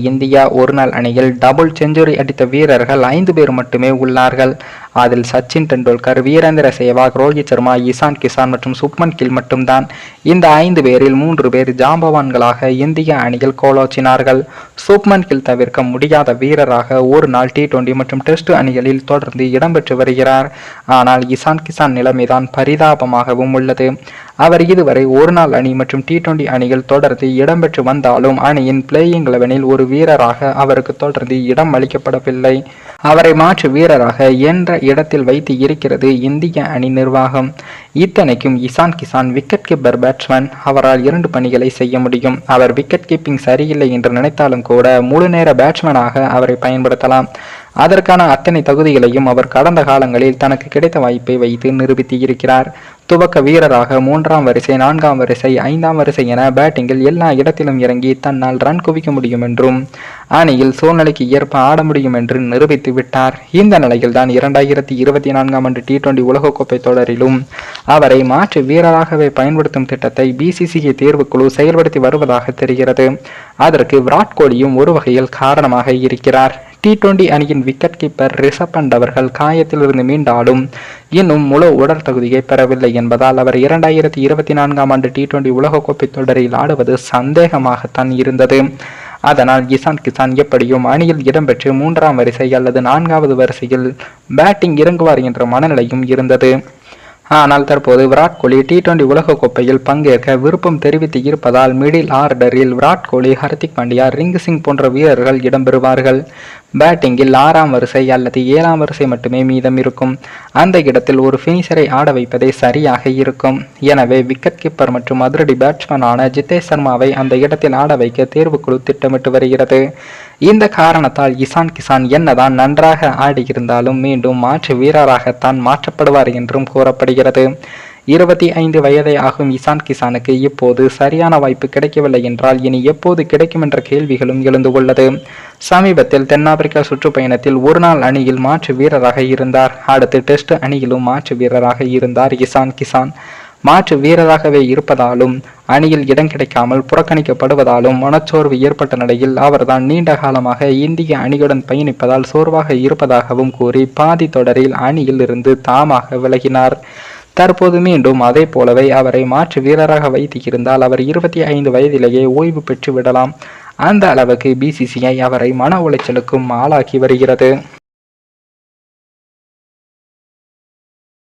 India ஒருநாள் அணியில் double century அடித்த வீரர்கள் 5 பேர் மட்டுமே உள்ளார்கள். அதில் சச்சின் டெண்டுல்கர், வீரேந்திர சேவாக், ரோஹித் சர்மா, இசான் கிசான் மற்றும் சுப்மன் கில் மட்டும்தான். இந்த 5 பேரில் 3 பேர் ஜாம்பவான்களாக இந்திய அணியில் கோலோச்சினார்கள். சுப்மன் கில் தவிர்க்க முடியாத வீரராக ஒரு நாள் T20 மற்றும் டெஸ்ட் அணிகளில் தொடர்ந்து இடம்பெற்று வருகிறார். ஆனால் இசான் கிசான் நிலைமைதான் பரிதாபமாகவும் உள்ளது. அவர் இதுவரை ஒரு நாள் அணி மற்றும் T20 அணிகள் தொடர்ந்து இடம்பெற்று வந்தாலும் அணியின் பிளேயிங் 11இல் ஒரு வீரராக அவருக்கு தொடர்ந்து இடம் அளிக்கப்படவில்லை. அவரை மாற்று வீரராக என்ற இடத்தில் வைத்து இருக்கிறது இந்திய அணி நிர்வாகம். இத்தனைக்கும் Ishan Kisan wicket keeper batsman. அவரால் 2 பணிகளை செய்ய முடியும். அவர் விக்கெட் கீப்பிங் சரியில்லை என்று நினைத்தாலும் கூட முழு நேர பேட்ஸ்மேனாக அவரை பயன்படுத்தலாம். அதற்கான அத்தனை தகுதிகளையும் அவர் கடந்த காலங்களில் தனக்கு கிடைத்த வாய்ப்பை வைத்து நிரூபித்து இருக்கிறார். துவக்க வீரராக 3ஆம் வரிசை, 4ஆம் வரிசை, 5ஆம் வரிசை என பேட்டிங்கில் எல்லா இடத்திலும் இறங்கி தன்னால் ரன் குவிக்க முடியும் என்றும் அணியில் சூழ்நிலைக்கு ஏற்ப ஆட முடியும் என்று நிரூபித்து விட்டார். இந்த நிலையில் தான் 2024ஆம் ஆண்டு T20 உலகக்கோப்பை தொடரிலும் அவரை மாற்று வீரராகவே பயன்படுத்தும் திட்டத்தை BCCI தேர்வுக்குழு செயல்படுத்தி வருவதாக தெரிகிறது. அதற்கு விராட் கோலியும் ஒரு வகையில் காரணமாக இருக்கிறார். T20 அணியின் விக்கெட் கீப்பர் ரிஷப் பண்ட் அவர்கள் காயத்திலிருந்து மீண்டாலும் இன்னும் முழு உடல் தகுதியை பெறவில்லை என்பதால் அவர் 2024ஆம் ஆண்டு T20 உலகக்கோப்பை தொடரில் ஆடுவது சந்தேகமாகத்தான் இருந்தது. அதனால் இசான் கிசான் எப்படியும் அணியில் இடம்பெற்று 3ஆம் வரிசை அல்லது 4வது வரிசையில் பேட்டிங் இறங்குவார் என்ற மனநிலையும் இருந்தது. ஆனால் தற்போது விராட் கோலி T20 உலகக்கோப்பையில் பங்கேற்க விருப்பம் தெரிவித்து இருப்பதால் மிடில் ஆர்டரில் விராட் கோலி, ஹர்திக் பாண்டியா, ரிங்கு சிங் போன்ற வீரர்கள் இடம்பெறுவார்கள். பேட்டிங்கில் 6ஆம் வரிசை அல்லது 7ஆம் வரிசை மட்டுமே மீதம் இருக்கும். அந்த இடத்தில் ஒரு ஃபினிஷரை ஆட வைப்பதே சரியாக இருக்கும். எனவே விக்கெட் கீப்பர் மற்றும் அதிரடி பேட்ஸ்மேனான ஜிதேஷ் சர்மாவை அந்த இடத்தில் ஆட வைக்க தேர்வுக்குழு திட்டமிட்டு வருகிறது. இந்த காரணத்தால் இசான் கிசான் என்னதான் நன்றாக ஆடியிருந்தாலும் மீண்டும் மாற்று வீரராகத்தான் மாற்றப்படுவார் என்றும் கூறப்படுகிறது. 25 வயதே ஆகும் இசான் கிசானுக்கு இப்போது சரியான வாய்ப்பு கிடைக்கவில்லை என்றால் இனி எப்போது கிடைக்கும் என்ற கேள்விகளும் எழுந்து உள்ளது. சமீபத்தில் தென்னாப்பிரிக்கா சுற்றுப்பயணத்தில் ஒரு நாள் அணியில் மாற்று வீரராக இருந்தார். அடுத்து டெஸ்ட் அணியிலும் மாற்று வீரராக இருந்தார் இசான் கிசான். மாற்று வீரராகவே இருப்பதாலும் அணியில் இடம் கிடைக்காமல் புறக்கணிக்கப்படுவதாலும் மனச்சோர்வு ஏற்பட்ட நிலையில் அவர்தான் நீண்ட காலமாக இந்திய அணியுடன் பயணிப்பதால் சோர்வாக இருப்பதாகவும் கூறி பாதி தொடரில் அணியில் இருந்து தாமாக விலகினார். தற்போது மீண்டும் அதே போலவே அவரை மாற்று வீரராக வைத்து இருந்தால் அவர் 25 வயதிலேயே ஓய்வு பெற்று விடலாம். அந்த அளவுக்கு BCCI அவரை மன உளைச்சலுக்கும் ஆளாக்கி வருகிறது.